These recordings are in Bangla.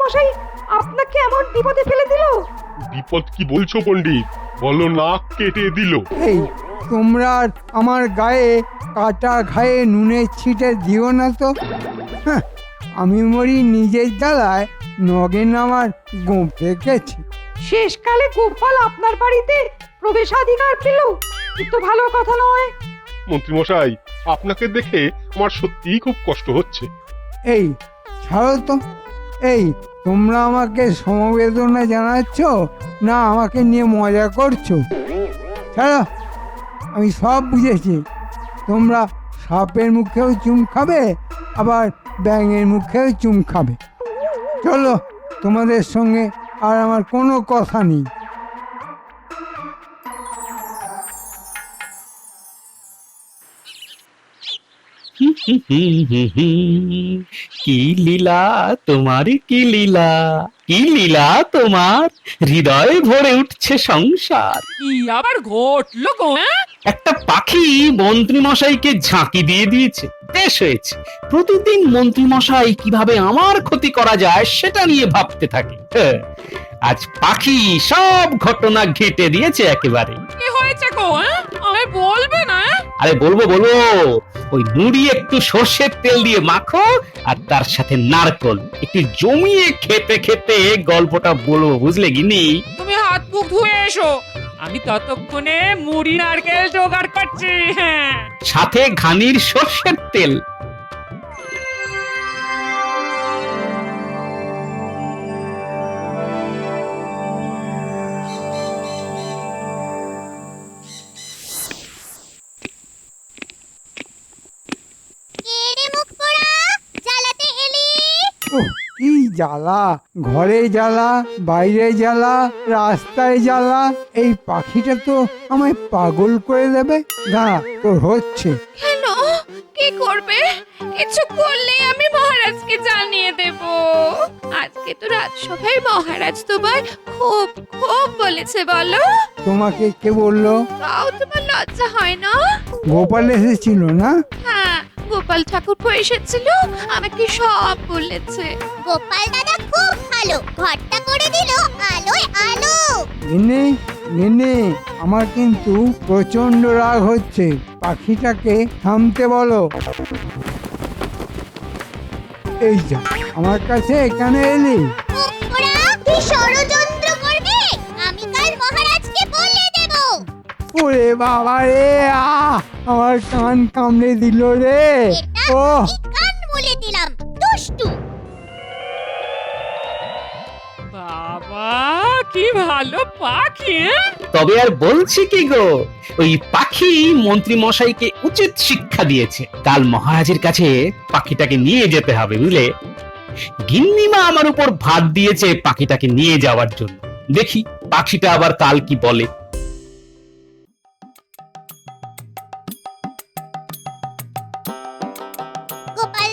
মশাই আপনাকে এমন বিপদে ফেলে দিল? বিপদ কি বলছো পণ্ডিত? বলো নাক কেটে দিল। এই তোমরা আর আমার গায়ে কাটা ঘায়ে নুনের ছিটে দিও না তো। হ্যাঁ, আমি মরি নিজের জ্বালায়, নগেন আমার গোঁপে গেছে। শেষকালে গোপাল আপনার বাড়িতে প্রবেশাধিকার পেল, কিন্তু ভালো কথা নয়। মন্ত্রী মশাই, আপনাকে দেখে আমার সত্যিই খুব কষ্ট হচ্ছে। এই ছাড়ো তো। এই তোমরা আমাকে সমবেদনা জানাচ্ছ না আমাকে নিয়ে মজা করছো? ছাড়ো, আমি সব বুঝেছি। তোমরা সাপের মুখেও চুম খাবে, আবার ব্যাঙের মুখেও চুম খাবে। চলো, তোমাদের সঙ্গে আর আমার কোনো কথা নেই। কি লীলা তোমার, কি লীলা, কি লীলা তোমার, হৃদয় ভরে উঠছে সংসার। কি আবার ঘটলো গো? একটা পাখি মন্ত্রী মশাইকে ঝাঁকি দিয়ে দিয়েছে। বেশ হয়েছে, প্রতিদিন মন্ত্রী মশাই কিভাবে আমার ক্ষতি করা যায় সেটা নিয়ে ভাবতে থাকে। আজ পাখি সব ঘটনা ঘেঁটে দিয়েছে একেবারে। কি হয়েছে গো? আমি বলবে না? আরে বলবো বলবো, ওই নুড়ি একটু সর্ষের তেল দিয়ে মাখো আর তার সাথে নারকল একটু জমিয়ে খেতে খেতে গল্পটা বলবো, বুঝলে গিন্নি? তুমি হাত মুখ ধুয়ে এসো, আমি ততক্ষণে মুড়ি নারকেল জোগাড় করছি। হ্যাঁ, সাথে ঘানির সর্ষের তেল। ওহ, কি জ্বালা! ঘরে জ্বালা, বাইরে জ্বালা, রাস্তায় জ্বালা। এই পাখিটা তো আমায় পাগল করে দেবে। দাঁড়া, তোর হচ্ছে। কেন? কি করবে? কিছু করলে আমি মহারাজকে জানিয়ে দেব। আজকে তো রাজসভায় মহারাজ তোমায় খুব খুব বলেছে, বলো? তোমাকে কে বললো? তাও তোমার লজ্জা হয় না? গোপাল এসেছিল না? হ্যাঁ, গোপাল ঠাকুরপো এসেছিল, আমাকে সব বলেছে। গোপাল দাদা খুব ভালো, ঘরটা করে দিল আলোয় আলো। নেনে নেনে, আমার কিন্তু প্রচন্ড রাগ হচ্ছে। পাখিটাকে থামতে বলো। এই যা, আমার কাছে এখানে এলি। ওরা কি ষড়যন্ত্র করবে? আমি কাল মহারাজকে বলে দেব। ওরে বাবা রে, আমার কান কামড়ে দিল রে। ও কান মুলে দিলাম, দুষ্টু। বাবা কি ভালো পাখি! তবে আর বলছি কি গো, ওই পাখি মন্ত্রী মশাইকে উচিত শিক্ষা দিয়েছে। কাল মহারাজের কাছে পাখিটাকে নিয়ে যেতে হবে, বুঝলে? গিন্নিমা আমার উপর ভাত দিয়েছে পাখিটাকে নিয়ে যাওয়ার জন্য। দেখি পাখিটা আবার কাল কি বলে। গোপাল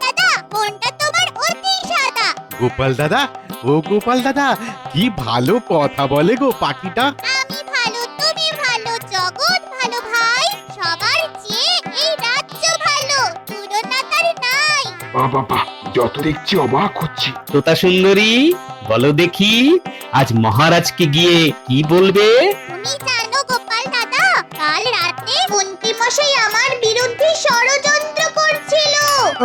দাদা, মনটা তোমার অতি সাদা। গোপাল দাদা, ও গোপাল দাদা, কি ভালো কথা বলে গো পাখিটা। আমি ভালো, তুমি ভালো, জগৎ ভালো ভাই। সবার চেয়ে এই রাজ্য ভালো, তুলনা তার নাই। বাবা, যত দেখছি অবাক হচ্ছি। তোতা সুন্দরী, বলো দেখি আজ মহারাজকে গিয়ে কি বলবে? তুমি জানো গোপাল দাদা, কাল রাতে মন্ত্রী মশাই আমার বিরুদ্ধে ষড়যন্ত্র করছিল।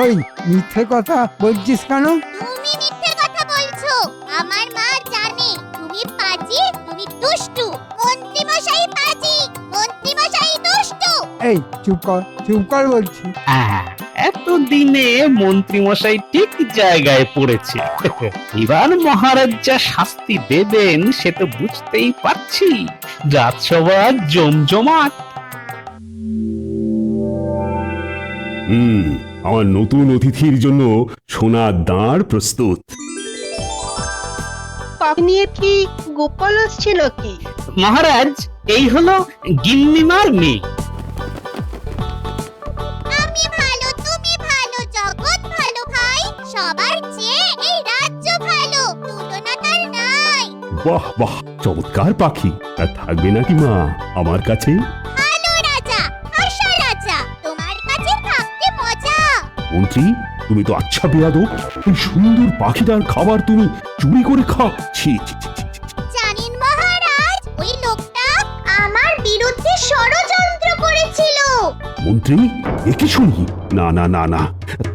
ওই মিথ্যে কথা বলছিস কেন? তুমি মিথ্যে কথা বলছো। আমার মা জানে তুমি পাজি, তুমি দুষ্টু। মন্ত্রী মশাই পাজি, মন্ত্রী মশাই দুষ্টু। এই চুপ কর বলছি। এতদিনে মন্ত্রী মশাই ঠিক জায়গায় পড়েছে। এবার মহারাজ যা শাস্তি দেবেন সে তো বুঝতেই পারছি। রাজসভা জমজমাট। আমার নতুন অতিথির জন্য সোনার দাঁড় প্রস্তুত। পাখি নিয়ে কি গোপাল আসছে নাকি? মহারাজ, এই হলো গিন্নিমার মেয়ে। আমি ভালো, তুমি ভালো, জগৎ ভালো ভাই। সবার চেয়ে এই রাজ্য ভালো, তুলনা তার নাই। বাহ বাহ, চমৎকার পাখি। আর থাকবে নাকি মা আমার কাছে? ভালো রাজা, আশা রাজা, তোমার কাছে থাকতে মজা। মন্ত্রী, তুমি তো আচ্ছা বেয়াদব, এই সুন্দর পাখিটার খাবার তুমি চুরি করে খাও। ছি ছি ছি ছি, ছি। জানেন মহারাজ, ওই লোকটা আমার বিরুদ্ধে ষড়যন্ত্র করেছিল। মন্ত্রী, এ কি শুনি? না না না না,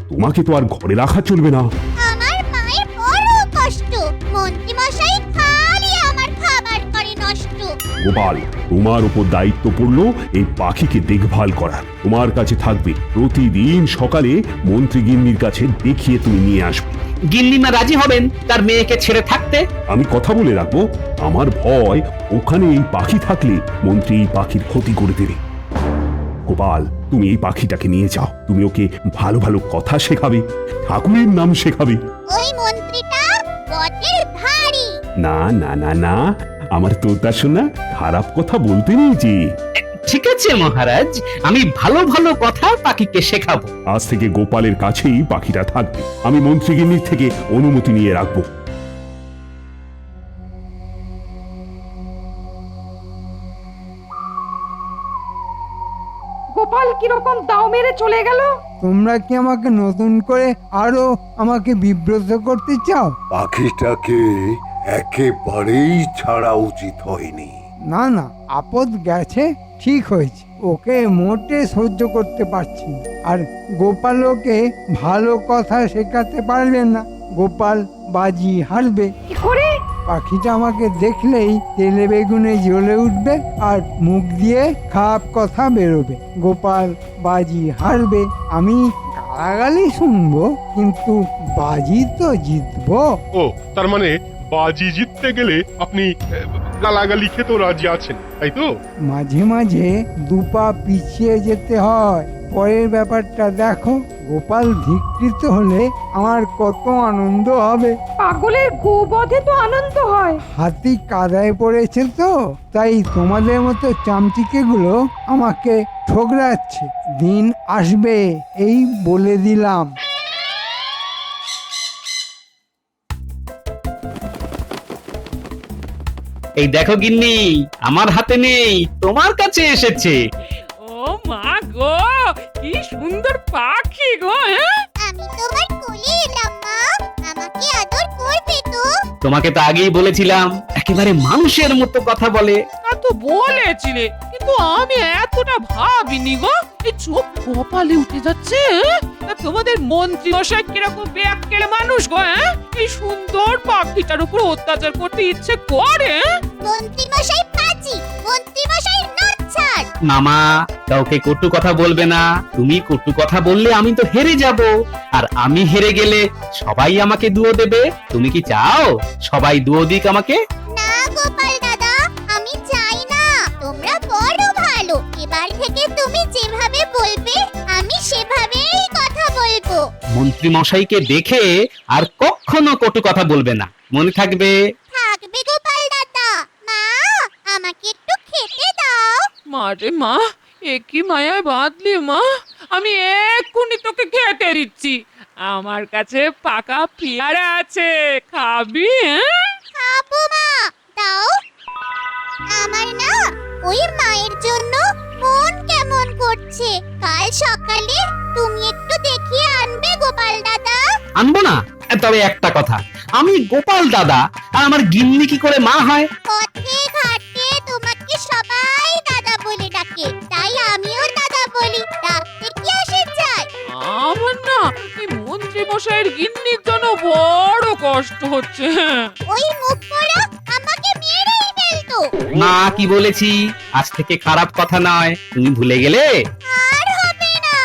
তোমাকে তো আর ঘরে রাখা চলবে না। আমার মায়ের বড় কষ্ট, মন্ত্রী মশাই খালি আমার খাবার করে নষ্ট। গোপাল, তোমার উপর দায়িত্ব পড়লো এই পাখিকে দেখভাল করার। তোমার কাছে থাকবে, প্রতিদিন সকালে মন্ত্রী গিন্নির কাছে দেখিয়ে তুমি নিয়ে আসবে। গিন্নিমা রাজি হবেন তার মেয়েকে ছেড়ে থাকতে? আমি কথা বলে রাখবো, আমার ভয় ওখানে এই পাখি থাকলে মন্ত্রী এই পাখির ক্ষতি করে দেবে। গোপাল, তুমি এই পাখিটাকে নিয়ে যাও, তুমি ওকে ভালো ভালো কথা শেখাবে, ঠাকুরের নাম শেখাবে। ওই মন্ত্রীটা বটের ধাড়ি। না না না না, আমার তোতা শোনা খারাপ কথা বলতে নেই যে। ঠিক আছে মহারাজ, আমি ভালো ভালো কথা পাখিকে শেখাবো। আজ থেকে গোপালের কাছেই পাখিটা থাকবে, আমি মন্ত্রীগিন্নির থেকে অনুমতি নিয়ে রাখবো। গোপাল কিরকম দাও মেরে চলে গেল। তোমরা কি আমাকে নতুন করে আরো আমাকে বিব্রত করতে চাও? পাখিটাকে একেবারেই ছাড়া উচিত হয়নি। না না, আপদ গেছে, ঠিক হয়েছে। ওকে মোটে সহ্য করতে পারছি না। আর গোপালকে ভালো কথা শেখাতে পারবেন না। গোপাল বাজি হারবে। কি করে? পাখিটা আমাকে দেখলেই তেলে বেগুনে জ্বলে উঠবে আর মুখ দিয়ে খাপ কথা বেরোবে। গোপাল বাজি হারবে, আমি গালাগালি শুনবো, কিন্তু বাজি তো জিতবো। ও, তার মানে বাজি জিততে গেলে আপনি গালাগালি খেতেও রাজি আছেন, তাই তো? মাঝে মাঝে দুপা পিছিয়ে যেতে হয়। পরের ব্যাপারটা দেখো, গোপাল ধিকৃত হলে আমার কত আনন্দ হবে। পাগলের গোবধে তো আনন্দ হয়। হাতি কাদায় পড়েছে তো, তাই তোমাদের মতো চামচিকেগুলো আমাকে ঠোকরাচ্ছে। দিন আসবে, এই বলে দিলাম। এই দেখো গিন্নি, আমার হাতে নেই, তোমার কাছে এসেছে। ও মা গো, কি সুন্দর পাখি গো। হ্যাঁ, আমি তোমার কোলে এলাম মা, আমাকে আদর করবে তো? তোমাকে তো আগেই বলেছিলাম একেবারে মানুষের মতো কথা বলে। তা তো বলেছিলে, কিন্তু আমি এতটা ভাবিনি গো। এই চোখ কপালে উঠে যাচ্ছে। হ্যাঁ? তা তোমাদের মন্ত্রী মশাই কিরকম বেয়াক্কেল মানুষ গো। হ্যাঁ, এই সুন্দর পাখিটার উপর অত্যাচার করতে ইচ্ছে করে। মন্ত্রী মশাই পাজি, মন্ত্রী মশাই নচ্ছাড়। মামা, কাউকে কটু কথা বলবে না। তুমি কটু কথা বললে আমি তো হেরে যাব, আর আমি হেরে গেলে সবাই আমাকে দুয়ো দেবে। তুমি কি চাও সবাই দুয়ো দিক আমাকে? না গোপাল দাদা, আমি চাই না। তোমরা বড় ভালো, এবার থেকে তুমি যেভাবে বলবে আমি সেভাবেই কথা বলবো। মন্ত্রী মশাইকে দেখে আর কখনো কটু কথা বলবে না, মনে থাকবে। থাকবে গোপাল দাদা। মা, আমাকে একটু খেতে দাও। মা রে মা, এ কি মায়ায় বাঁধলি মা। আমি এক্ষুনি তোকে খেতে দিচ্ছি। আমার কাছে পাকা পেয়ারা আছে, খাবি? হ্যাঁ, খাবো মা, দাও। আমার না ওই মায়ের জন্য মন কেমন করছে। কাল সকালে তুমি একটু দেখিয়ে আনবে গোপাল দাদা। আনবো না? তবে একটা কথা, আমি গোপাল দাদা আর আমার গিন্নি কি করে মা হয়? পথে ঘাটে তোমাকে সবাই দাদা বলে ডাকে, তাই আমিও দাদা বলি। ডাকতে কি আসে যায়? আমার না এই মন্ত্রী মশাইয়ের গিন্নির জন্য বড় কষ্ট হচ্ছে। হ্যাঁ, ওই মুখ পোড়া আমাকে মেরেই ফেলতো। মা কি বলেছি? আজ থেকে খারাপ কথা নয়, তুমি ভুলে গেলে? আর হবে না।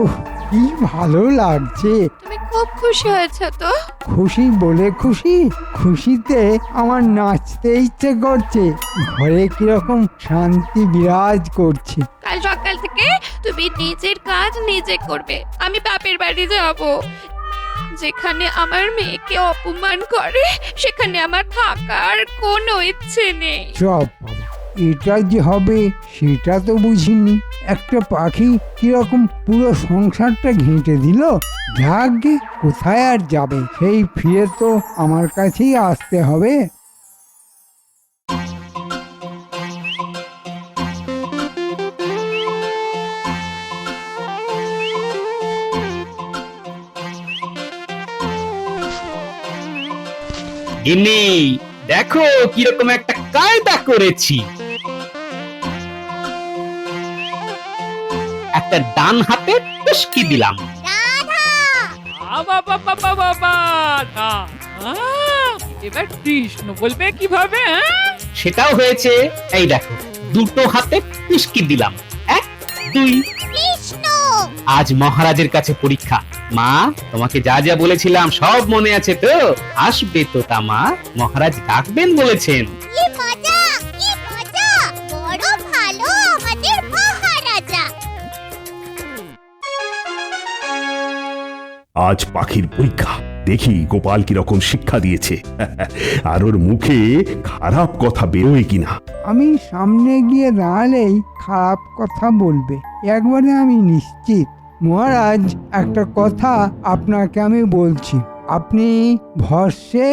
উহ, কি ভালো লাগছে। তুমি খুব খুশি হয়েছো তো? খুশি বলে খুশি, খুশিতে আমার নাচতে ইচ্ছে করছে। ঘরে কিরকম শান্তি বিরাজ করছে। কাল সকাল থেকে তুমি নিজের কাজ নিজে করবে। আমি বাপের বাড়ি যাব। যেখানে আমার মেয়েকে অপমান করে সেখানে আমার থাকার কোনো ইচ্ছে নেই। চপ বাবা, এটা যে হবে সেটা তো বুঝিনি। একটা পাখি কিরকম পুরো সংসারটা ঘেঁটে দিল। যাকে কোথায় আর যাবে, সেই ফিরে তো আমার কাছেই আসতে হবে। গিন্নি দেখো কিরকম একটা কায়দা করেছি। একটা ডান হাতে টুসকি দিলাম। বাবা বাবা বাবা বাবা এবার কৃষ্ণ বলবে কিভাবে? সেটাও হয়েছে। এই দেখো দুটো হাতে টুসকি দিলাম। 1 2। কৃষ্ণ আজ মহারাজের কাছে পরীক্ষা। মা তোমাকে যা যা বলেছিলাম সব মনে আছে তো? আসবে তো তা মা, মহারাজ ডাকবেন বলেছেন। কি মজা, কি মজা, বড় ভালো আমাদের মহারাজা। আজ পাখির পরীক্ষা, দেখি গোপাল কিরকম শিক্ষা দিয়েছে। আর ওর মুখে খারাপ কথা বেরোয় কিনা। আমি সামনে গিয়ে দাঁড়ালেই খারাপ কথা বলবে, একবারে আমি নিশ্চিত। মহারাজ, একটা কথা আপনাকে আমি বলছি, আপনি ভস্যে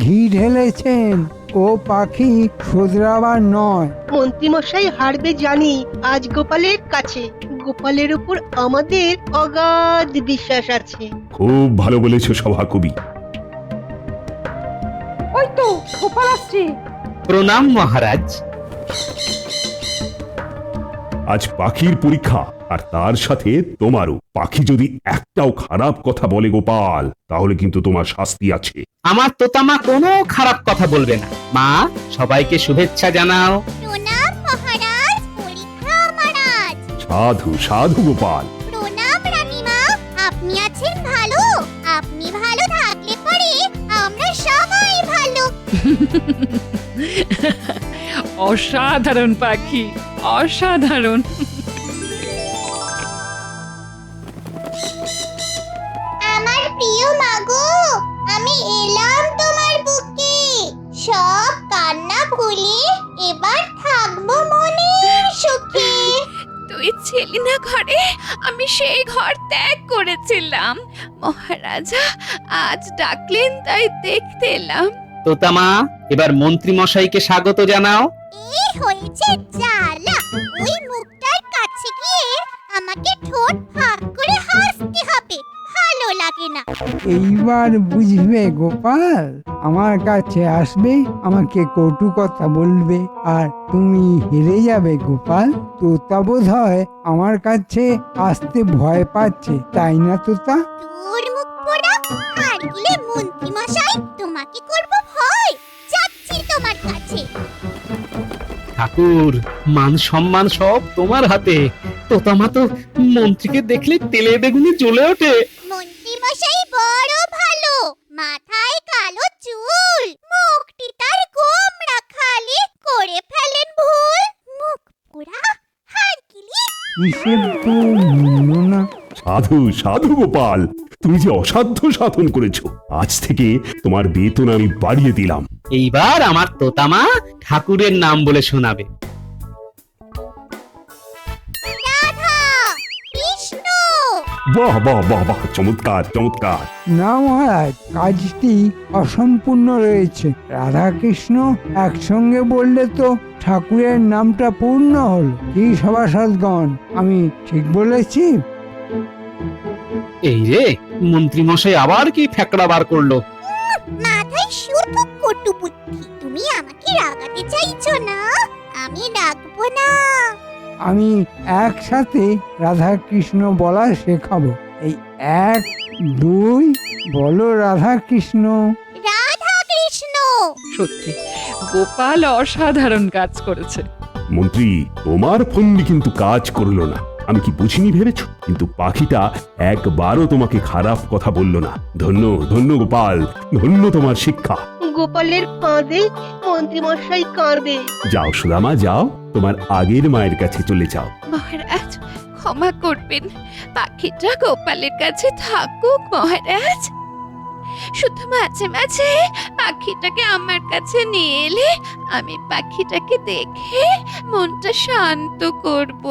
ঘি ঢেলেছেন। ও পাখি শোধরাবার নয়। মন্ত্রীমশাই হারবে জানি আজ গোপালের কাছে। গোপালের উপর আমাদের অগাধ বিশ্বাস আছে। খুব ভালো বলেছো সভাকবি। ওই তো গোপাল আসছে। প্রণাম মহারাজ। আজ পাখির পরীক্ষা, আর তার সাথে তোমারও। পাখি যদি একটাও খারাপ কথা বলে গোপাল, তাহলে কিন্তু তোমার শাস্তি আছে। আমার তোতামা কোনো খারাপ কথা বলবে না। মা সবাইকে শুভেচ্ছা জানাও। প্রণাম মহারাজ, পরীক্ষা আমার আজ। সাধু সাধু গোপাল। প্রণাম রানীমা, আপনি আছেন ভালো? আপনি ভালো থাকলে পরে আমরা সবাই ভালো। অসাধারণ পাখি, অসাধারণ। আমার প্রিয় মাগো, আমি এলাম তোমার বুকে। সব কান্না ভুলে এবার থাকবো মনের সুখে। তুই ছিলি না ঘরে, আমি সেই ঘর ত্যাগ করেছিলাম। মহারাজা আজ ডাকলেন তাই দেখতে এলাম। তোতামা এবার মন্ত্রী মশাইকে স্বাগত জানাও। এই হয়েছে জ্বালা, ওই মুখটার কাছে গিয়ে আমাকে ঠোঁট ফাঁক করে হাসতে হবে, ভালো লাগে না। এইবার বুঝবে গোপাল, আমার কাছে আসবে, আমাকে কটু কথা বলবে, আর তুমি হেরে যাবে গোপাল। তোতা বোধ হয় আমার কাছে আসতে ভয় পাচ্ছে, তাই না তোতা? তোর মুখ পোড়া, হার গিলে মন্ত্রী মশাই তোমাকে করব ভয়। যাচ্ছি তোমার কাছে। ঠাকুর মান সম্মান সব তোমার হাতে। তোতামা তো মন্ত্রীকে দেখলে তেলে বেগুনে জ্বলে ওঠে। মন্ত্রী মশাই বড় ভালো, মাথায় কালো চুল, মুখটি তার গোমড়া, খালি করে ফেলেন ভুল। মুখ পোড়া, হার গিলি। হিসেব তো মূল্য না। সাধু সাধু গোপাল, তুমি যে অসাধ্য সাধন করেছো। আজ থেকে তোমার বেতন আমি বাড়িয়ে দিলাম। এইবার আমার তোতামা ঠাকুরের নাম বলে শোনাবে। রাধা, কৃষ্ণ। বাহ বাহ বাহ বাহ, চমৎকার চমৎকার। না মহারাজ, কাজটি অসম্পূর্ণ রয়েছে। রাধাকৃষ্ণ একসঙ্গে বললে তো ঠাকুরের নামটা পূর্ণ হল। কি সভাসদগণ, আমি ঠিক বলেছি? এই রে, মন্ত্রী মশাই আবার কি ফ্যাকড়া বার করলো? মাথায় শুধু কটু বুদ্ধি। তুমি আমাকে রাগাতে চাইছো না? আমি রাখবো না। আমি একসাথে রাধাকৃষ্ণ বলা শেখাবো। এই 1 2 বলো রাধাকৃষ্ণ। রাধা কৃষ্ণ। সত্যি গোপাল অসাধারণ কাজ করেছে। মন্ত্রী, তোমার ফন্দি কিন্তু কাজ করলো না। আমি কি বুঝিনি ভেবেছো? কিন্তু পাখিটা একবারও তোমাকে খারাপ কথা বললো না। ধন্য ধন্য গোপাল, ধন্য তোমার শিক্ষা। গোপালের ফাঁদে মন্ত্রীমশাই কাঁদে। যাও সুদামা, যাও, তোমার আগের মায়ের কাছে চলে যাও। মহারাজ ক্ষমা করবেন, পাখিটা গোপালের কাছে থাকুক মহারাজ। শুধু মাঝে মাঝে পাখিটাকে আমার কাছে নিয়ে এলে আমি পাখিটাকে দেখে মনটা শান্ত করব।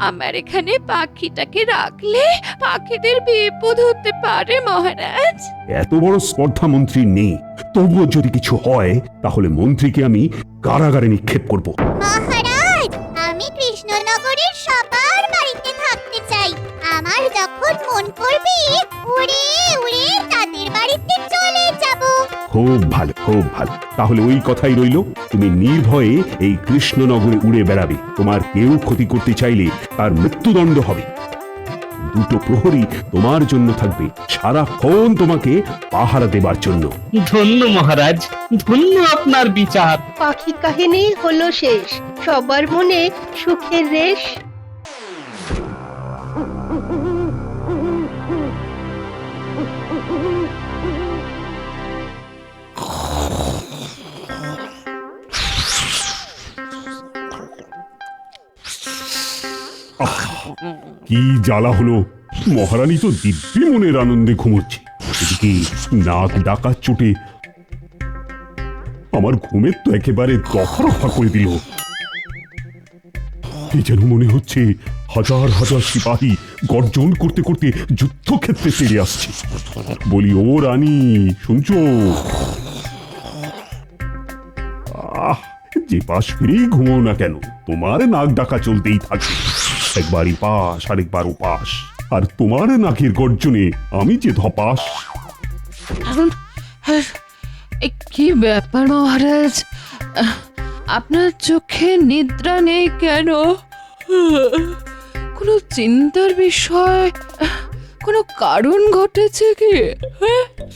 আমার এখানে পাখিটাকে রাখলে পাখিদের বিপদ হতে পারে মহারাজ। এত বড় স্পর্ধা মন্ত্রীর নেই, তবুও যদি কিছু হয় তাহলে মন্ত্রীকে আমি কারাগারে নিক্ষেপ করব। মহারাজ, আমি কৃষ্ণনগরের সবার বাড়িতে থাকতে চাই। আমার যখন মন করবে উড়ে উড়ে তাদের বাড়িতে চলে যাব। খুব ভালো, খুব ভালো, তাহলে ওই কথাই রইল, তুমি নির্ভয়ে এই কৃষ্ণনগরে উড়ে বেড়াবে। তোমার কেউ ক্ষতি করতে চাইলে তার মৃত্যুদণ্ড হবে। দুটো প্রহরী তোমার জন্য থাকবে, সারাক্ষণ তোমাকে পাহারা দেবার জন্য। ধন্য মহারাজ, ধন্য আপনার বিচার। পাখি কাহিনী হলো শেষ, সবার মনে সুখের রেশ। কি জ্বালা হলো, মহারানী তো দিব্যি মনের আনন্দে ঘুমোচ্ছে, এদিকে নাক ডাকার চোটে আমার ঘুমের তো একেবারে দফা রফা করে দিল। এ যেন মনে হচ্ছে হাজার হাজার সিপাহী গর্জন করতে করতে যুদ্ধক্ষেত্রে তেড়ে আসছে। বলি, ও রানী, শুনছো? যে পাশ ফিরেই ঘুমো না কেন, তোমার নাক ডাকা চলতেই থাকে, একবার পাশ আরেকবার ওপাশ, আর তোমার নাকের গর্জনে আমি যে ধপাস। কি ব্যাপার মহারাজ, আপনার চোখে নিদ্রা নেই কেন? কোনো চিন্তার বিষয়, কোনো কারণ ঘটেছে কি?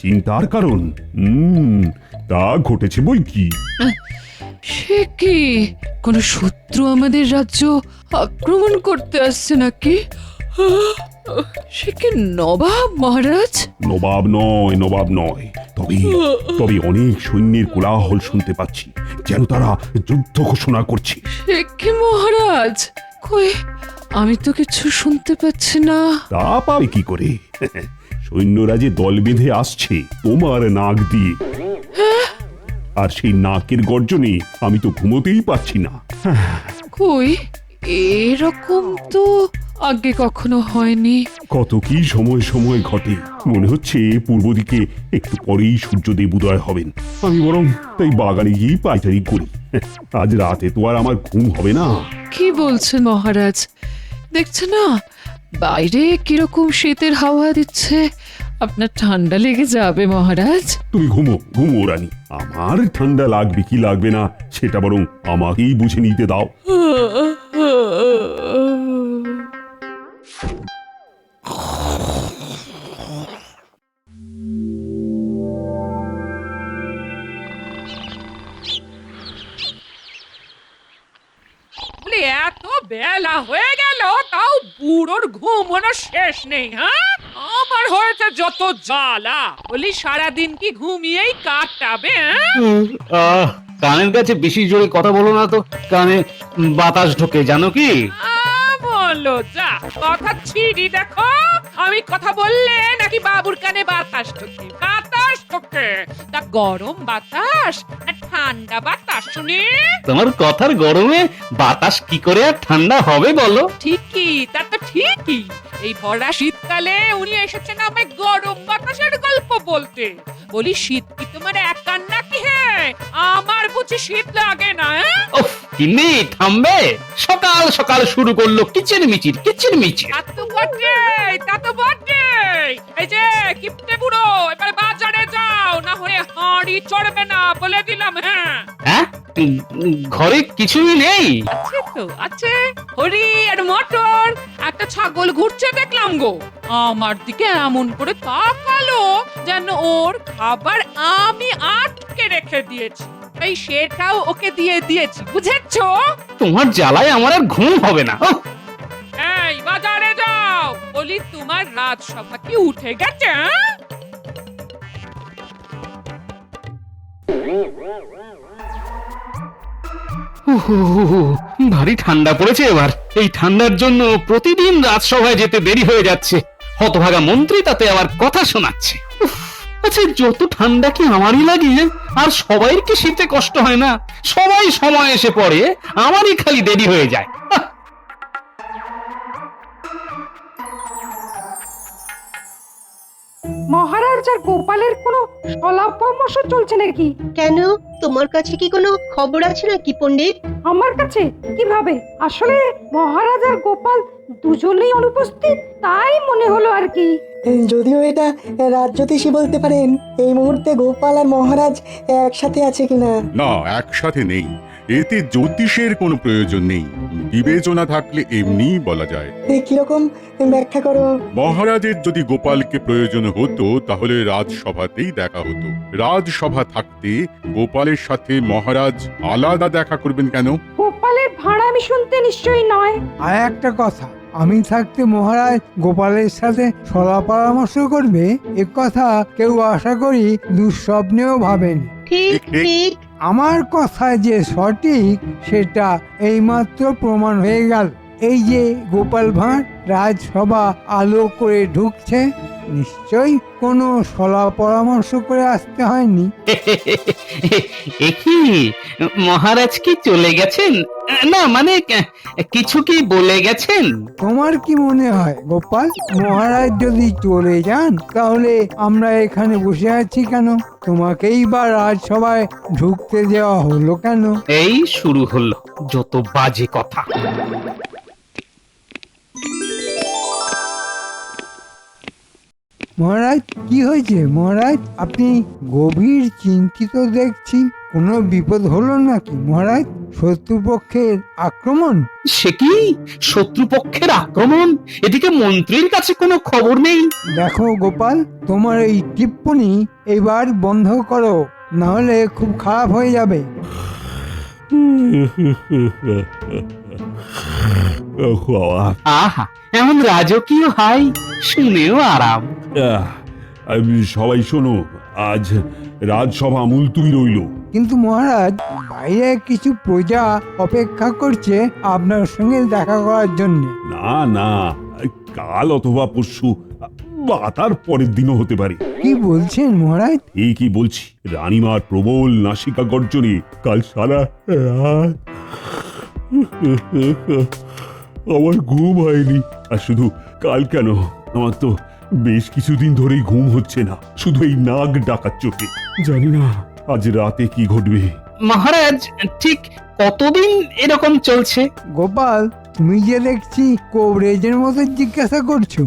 চিন্তার কারণ? তা ঘটেছে বই কি। সে কি, কোনো শত্রু আমাদের রাজ্য আক্রমণ করতে আসছে নাকি? সে কি নবাব মহারাজ? নবাব নয়, নবাব নয়, তবে অনেক সৈন্যের কোলাহল শুনতে পাচ্ছি, যেন তারা যুদ্ধ ঘোষণা করছে। সে কি মহারাজ? কই, আমি তো কিছু শুনতে পাচ্ছি না। তা পাবে কি করে? সৈন্যরা যে দল বেঁধে আসছে তোমার নাক দিয়ে, আর সেই নাকের গর্জনে আমি তো ঘুমোতেই পাচ্ছি না। কই, এরকম তো আগে কখনো হয়নি। কত কি সময় সময় ঘটে, মনে হচ্ছে পূর্ব দিকে একটু পরেই সূর্যদেব উদয় হবেন। আমি বরং তাই বাগানে গিয়ে পাইচারি করি, আজ রাতে তো আর আমার ঘুম হবে না। কি বলছেন মহারাজ? দেখছে না বাইরে কিরকম শীতের হাওয়া দিচ্ছে, আপনার ঠান্ডা লেগে যাবে মহারাজ। তুমি ঘুমো ঘুমো রানী, আমার ঠান্ডা লাগবে কি লাগবে না সেটা বরং আমাকেই বুঝে নিতে দাও। এত বেলা হয়ে গেল তাও বুড়োর ঘুমোনো শেষ নেই। হ্যাঁ, আমার হয়েছে যত জ্বালা, বলি সারাদিন কি ঘুমিয়েই কাটাবে? কানের কাছে বেশি জোরে কথা বলো না তো, কানে বাতাস ঢোকে, জানো কি? বলো যা, কথা ছিড়ি দেখো। আমি কথা বললে নাকি বাবুর কানে বাতাস ঢোকে? বাতাস ঢোকে, তা গরম বাতাস না ঠান্ডা বাতাস শুনি? তোমার কথার গরমে বাতাস কি করে আর ঠান্ডা হবে বলো? ঠিকই, তা তো ঠিকই। এই ভরা শীতকালে উনি এসেছেন আমায় গরম বাতাসের গল্প বলতে। বলি, শীত কি তোমার একার নাকি? হ্যাঁ, আমার বুঝি শীত লাগে না? উফ, কিন্নি থামবে? সকাল সকাল শুরু করলো কিচেন মিচির কিচেন মিচির। তা তো বটে, তা তো বটে। এই যে কিপটে বুড়ো, এবার বাজারে যাও, না হয়ে হাঁড়ি চড়বে না বলে দিলাম। হ্যাঁ, ঘরে কিছুই নেই? আছে তো, আছে হরি আর মটর, একটা ছাগল ঘুরছে দেখলাম গো। আমার দিকে এমন করে তাকালো যেন ওর খাবার আমি আটকে রেখে দিয়েছি, তাই সেটাও ওকে দিয়ে দিয়েছি, বুঝেছো? তোমার জ্বালায় আমার আর ঘুম হবে না। এই বাজারে যাও, বলি তোমার রাজসভা কি উঠে গেছে? ভারী ঠান্ডা পড়েছে এবার। এই ঠান্ডার জন্য প্রতিদিন রাজসভায় যেতে দেরি হয়ে যাচ্ছে। হতভাগা মন্ত্রী তাতে আবার কথা শোনাচ্ছে। আচ্ছা, যত ঠান্ডা কি আমারই লাগে? আর সবাইর কি শীতে কষ্ট হয় না? সবাই সময় এসে পড়ে, আমারই খালি দেরি হয়ে যায়। মহারাজ আর গোপালের কোনো সলাপ পরামর্শ চলছে নাকি? কেন, তোমার কাছে কি কোনো খবর আছে নাকি পণ্ডিত? আমার কাছে কিভাবে? আসলে মহারাজ আর গোপাল দুজনেই অনুপস্থিত, তাই মনে হলো আর কি। যদিও এটা রাজ্যতীশই বলতে পারেন এই মুহূর্তে গোপাল আর মহারাজ একসাথে আছে কিনা। না, একসাথে নেই। এতে জ্যোতিষের কোনো প্রয়োজন নেই। বিবেচনা থাকলে এমনিই বলা যায়। কিরকম ব্যাখ্যা করো? মহারাজের যদি গোপালকে প্রয়োজন হতো তাহলে রাজসভাতেই দেখা হতো। রাজসভা থাকতে গোপালের সাথে মহারাজ আলাদা দেখা করবেন কেন? গোপালের ভাড়ামি শুনতে নিশ্চয়ই নয়। আর একটা কথা, আমি থাকতে মহারাজ গোপালের সাথে সলা পরামর্শ করবে এ কথা কেউ আশা করি দুঃস্বপ্নেও ভাবেন। ঠিক ঠিক। আমার কথা যে সঠিক সেটা এইমাত্র প্রমাণ হয়ে গেল। এই যে গোপাল ভাঁড় রাজসভা আলো করে ঢুকছে, নিশ্চয়ই কোনো সলা পরামর্শ করে আসতে হয়নি। কি মহারাজ কি চলে গেছেন? না মানে কিছু কি বলে গেছেন? তোমার কি মনে হয় গোপাল, মহারাজ যদি চলে যান তাহলে আমরা এখানে বসে আছি কেন? তোমাকেই বা রাজসভায় ঢুকতে দেওয়া হলো কেন? এই শুরু হলো যত বাজে কথা। মহারাজ কি হয়েছে মহারাজ? আপনি গভীর চিন্তিত দেখছি। কোনো বিপদ হলো নাকি মহারাজ? শত্রুপক্ষের আক্রমণ? সে কি শত্রুপক্ষের আক্রমণ? এদিকে মন্ত্রীর কাছে কোনো খবর নেই। দেখো গোপাল, তোমার এই টিপ্পনি এবার বন্ধ করো, না হলে খুব খারাপ হয়ে যাবে। আহা, এমন রাজকীয় হাই, শুনেও আরাম। সবাই শোনো, আজ রাজসভা মুলতুবি রইল। কিন্তু মহারাজ, বাইরে কিছু প্রজা অপেক্ষা করছে আপনার সঙ্গে দেখা করার জন্য। না না, কাল অথবা পরশু বা তার পরের দিনও হতে পারে। কি বলছেন মহারাজ? ঠিকই বলছি। রানীমার প্রবল নাসিকা গর্জনে কাল সারা রাত আমার ঘুম হয়নি। আর শুধু কাল কেন, আমার তো বেশ কিছুদিন ধরেই ঘুম হচ্ছে না, শুধু এই নাক ডাকার চোখে। জানি না আজ রাতে কি ঘটবে। মহারাজ, ঠিক কতদিন এরকম চলছে? গোপাল, তুমি যে দেখছি কবরেজের মতো জিজ্ঞাসা করছো।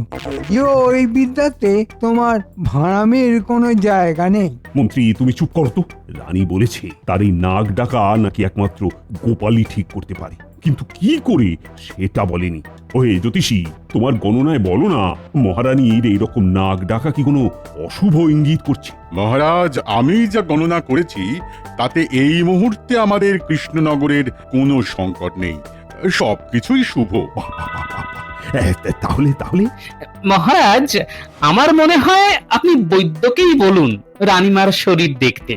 ওই বিদ্যাতে তোমার ভাড়ামির কোনো জায়গা নেই। মন্ত্রী, তুমি চুপ করো তো। রানী বলেছে তার এই নাক ডাকা নাকি একমাত্র গোপালই ঠিক করতে পারে, কিন্তু কি করে সেটা বলেনি। ওহে জ্যোতিষী, তোমার গণনায় বলো না, মহারানীর এইরকম নাক ডাকা কি কোনো অশুভ ইঙ্গিত করছে? মহারাজ, আমি যা গণনা করেছি তাতে এই মুহূর্তে আমাদের কৃষ্ণনগরের কোনো সংকট নেই, সবকিছুই শুভ। তাহলে তাহলে মহারাজ, আমার মনে হয় আপনি বৈদ্যকেই বলুন রানীমার শরীর দেখতে।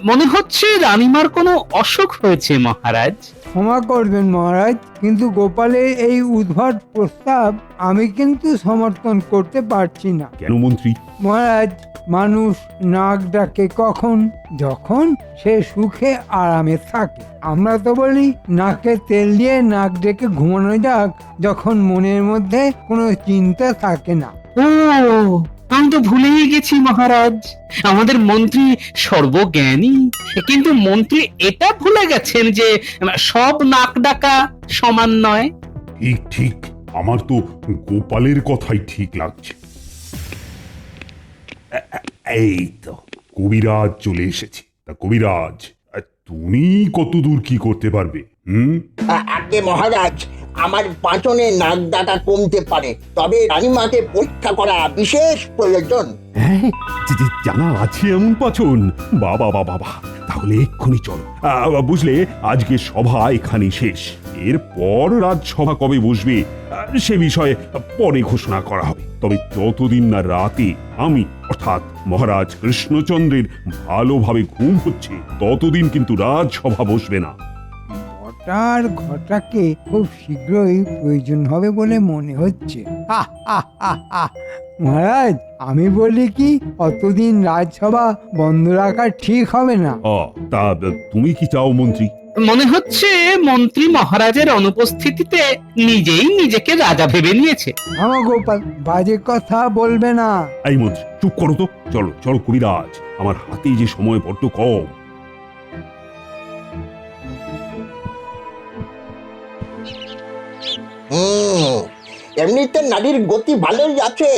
মনে হচ্ছে রানীমার কোনো অসুখ হয়েছে মহারাজ। ক্ষমা করবেন মহারাজ, কিন্তু গোপালের এই উদ্ভট প্রস্তাব আমি কিন্তু সমর্থন করতে পারছি না। কেন মন্ত্রী? মহারাজ, মানুষ নাক ডাকে কখন? যখন সে সুখে আরামে থাকে। আমরা তো বলি নাকে তেল দিয়ে নাক ডেকে ঘুমানো যাক যখন মনের মধ্যে কোনো চিন্তা থাকে না। ও, আমি তো ভুলেই গেছি মহারাজ, আমাদের মন্ত্রী সর্বজ্ঞানী। কিন্তু মন্ত্রী এটা ভুলে গেছেন যে সব নাক ডাকা সমান নয়। ঠিক ঠিক, আমার তো গোপালের কথাই ঠিক লাগছে। এই তো কবিরাজ চলে এসেছে। তা কবিরাজ, তুমি কতদূর কি করতে পারবে? আগে মহারাজ, আমার পাঁচনে নাক ডাকা কমতে পারে, তবে রানীমাকে পরীক্ষা করা বিশেষ প্রয়োজন। হ্যাঁ, জানা আছে এমন পাচন? বাবা বাবা বাবা, তাহলে এক্ষুনি চলো। বুঝলে, আজকে সভা এখানেই শেষ। এরপর রাজসভা কবে বসবে সে বিষয়ে পরে ঘোষণা করা হবে। তবে যতদিন না রাতে আমি অর্থাৎ মহারাজ কৃষ্ণচন্দ্রের ভালোভাবে ঘুম হচ্ছে, ততদিন কিন্তু রাজসভা বসবে না। তার ঘটাকে খুব শীঘ্রই প্রয়োজন হবে বলে মনে হচ্ছে। মহারাজ, আমি বলি কি, অতদিন রাজসভা বন্ধ রাখা ঠিক হবে না। তা তুমি কি চাও মন্ত্রী? মনে হচ্ছে মন্ত্রী মহারাজের অনুপস্থিতিতে নিজেই নিজেকে রাজা ভেবে নিয়েছে। আমার গোপাল, বাজে কথা বলবে না। এই মন্ত্রী, চুপ করো তো। চলো চলো কবিরাজ, আমার হাতে যে সময় বড্ড কম। এমনিতে নারীর গতি ভালোই আছে,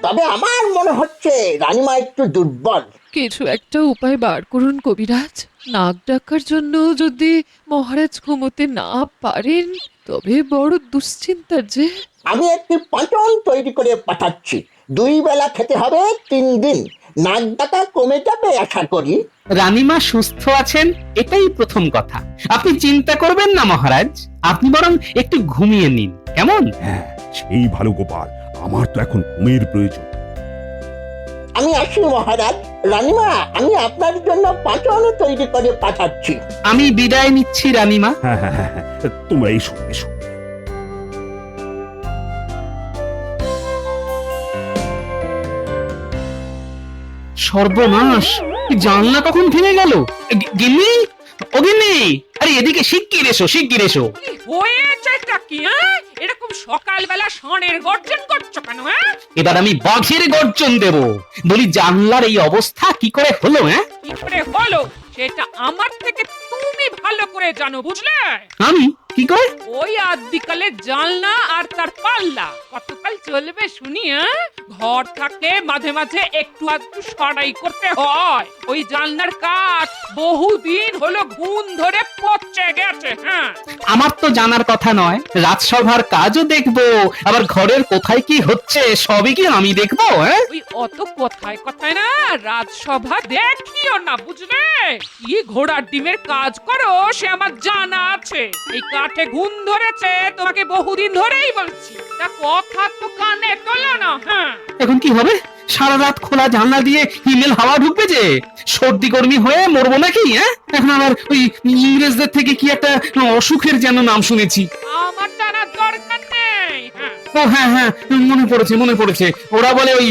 তবে আমার মনে হচ্ছে রানীমা একটু দুর্বল। কিছু একটা উপায় বার করুন কবিরাজ। নাক ডাকার জন্য যদি মহারাজ ঘুমোতে না পারেন তবে বড় দুশ্চিন্তার যে। আমি একটি পাঁচন তৈরি করে পাঠাচ্ছি, 2 বেলা খেতে হবে 3 দিন, নাক ডাকা কমে যাবে আশা করি। রানীমা সুস্থ আছেন এটাই প্রথম কথা। আপনি চিন্তা করবেন না মহারাজ, আপনি বরং একটু ঘুমিয়ে নিন, কেমন? হ্যাঁ, সেই ভালো গোপাল, আমার তো এখন ঘুমের প্রয়োজন। আমি আসি মহারাজ। রানীমা, আমি আপনার জন্য পাঁচন তৈরি করে পাঠাচ্ছি। আমি বিদায় নিচ্ছি রানীমা। হ্যাঁ হ্যাঁ হ্যাঁ হ্যাঁ, তোমরা এসো এসো। সর্বনাশ, জানলা কখন ভেঙে গেল? গিন্নি, ও গিন্নি, আরে এদিকে শিগগির এসো, শিগগির এসো। হয়েছেটা কি? এরকম সকালবেলা ষাঁড়ের গর্জন করছো কেন? এবার আমি বাঘের গর্জন দেব। বলি জানলার এই অবস্থা কি করে হলো? কি করে হলো সেটা আমার থেকে তুমি ভালো করে জানো, বুঝলে? আমি কি করে? ওই আদিকালে জানলা আর তার পাল্লা কতকাল চলবে শুনি? ঘর থাকলে মাঝে মাঝে একটু আধটু সরাই করতে হয়। ওই জানলার কাঠ বহুদিন হলো ঘুণ ধরে পচে গেছে। আমার তো জানার কথা নয়, রাজসভার কাজও দেখবো, আবার ঘরের কোথায় কি হচ্ছে সবই কি আমি দেখবো? ওই অত কথায় কথায় না রাজসভা দেখিও না, বুঝলে? কি ঘোড়ার ডিমের কাজ করো সে আমার জানা আছে। এই কাঠে ঘুণ ধরেছে তোমাকে বহুদিন ধরেই বলছি, তা কথা তো কানে তোলো না। এখন কি হবে? সারা রাত খোলা জানলা দিয়ে হিমেল হাওয়া ঢুকবে যে, সর্দি গরমি হয়ে মরবো নাকি? এখন আবার ওই ইংরেজদের থেকে কি একটা অসুখের যেন নাম শুনেছি। আমার জানার দরকার নেই। ও হ্যাঁ হ্যাঁ, মনে পড়েছে, ওরা বলে ওই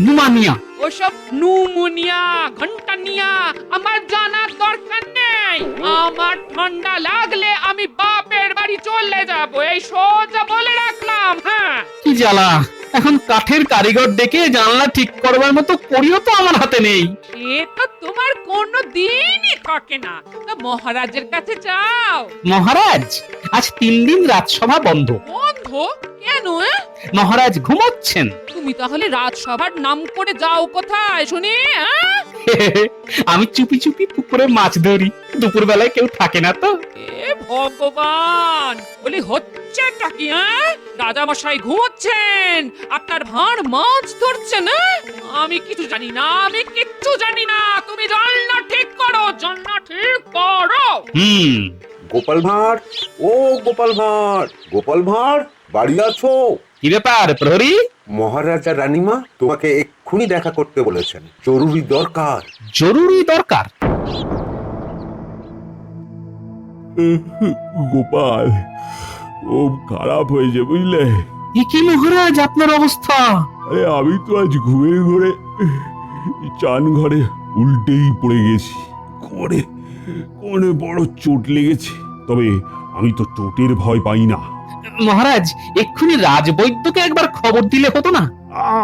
নুমানিয়া। ওসব নুমোনিয়া ঘন্টানিয়া আমার জানার দরকার নেই। আমার ঠান্ডা লাগলে আমি বাপের বাড়ি চলে যাব, এই সোজা বলে রাখলাম। কি জ্বালা, এখন কাঠের কারিগর ডেকে জানলা ঠিক করবার মতো করিও তো আমার হাতে নেই। এ তো তোমার কোনো দিনই থাকে না। তা মহারাজের কাছে যাও। মহারাজ, আজ 3 দিন রাজসভা বন্ধ। বন্ধ কেন? মহারাজ ঘুমোচ্ছেন। তুমি তাহলে রাজসভার নাম করে যাও কোথায় শুনি? আমি চুপি চুপি পুকুরে মাছ ধরি, দুপুর বেলায় কেউ থাকে না তো। এ ভগবান, বলি হচ্ছেটা কি? রাজা মশাই ঘুমোচ্ছেন, আপনার ভাঁড় মাছ ধরছেন। আমি কিছু জানি না, আমি কিচ্ছু জানি না। তুমি জানলা ঠিক করো, জানলা ঠিক করো। গোপাল ভাঁড়, ও গোপাল ভাঁড়, গোপাল ভাঁড়, বাড়ি আছো? কি ব্যাপার প্রহরী? মহারাজা রানীমা তোমাকে এক্ষুনি দেখা করতে বলেছেন, জরুরি দরকার। জরুরি দরকার? গোপাল খুব খারাপ হয়েছে বুঝলে। কি মহারাজ আপনার অবস্থা? আরে আমি তো আজ ঘুমের ঘরে চান ঘরে উল্টেই পড়ে গেছি, কোমরে বড় চোট লেগেছে। তবে আমি তো চোটের ভয় পাই না। মহারাজ, এক্ষুনি রাজবৈদ্যকে একবার খবর দিলে হতো না?